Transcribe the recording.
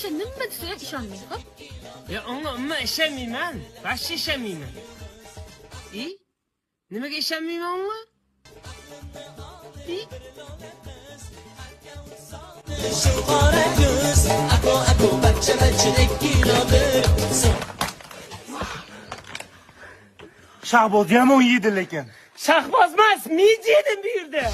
sen nima desang ishonmang, xo'p? Ya unga umuman ishonmayman. Vashcha ishonmayman. Nimaga ishonmayman unga? Qora ko'z, ako bachcha-bachchadek kinodir. Shahboz yomon yedi lekin. Shahboz emas, men yedim bu yerda.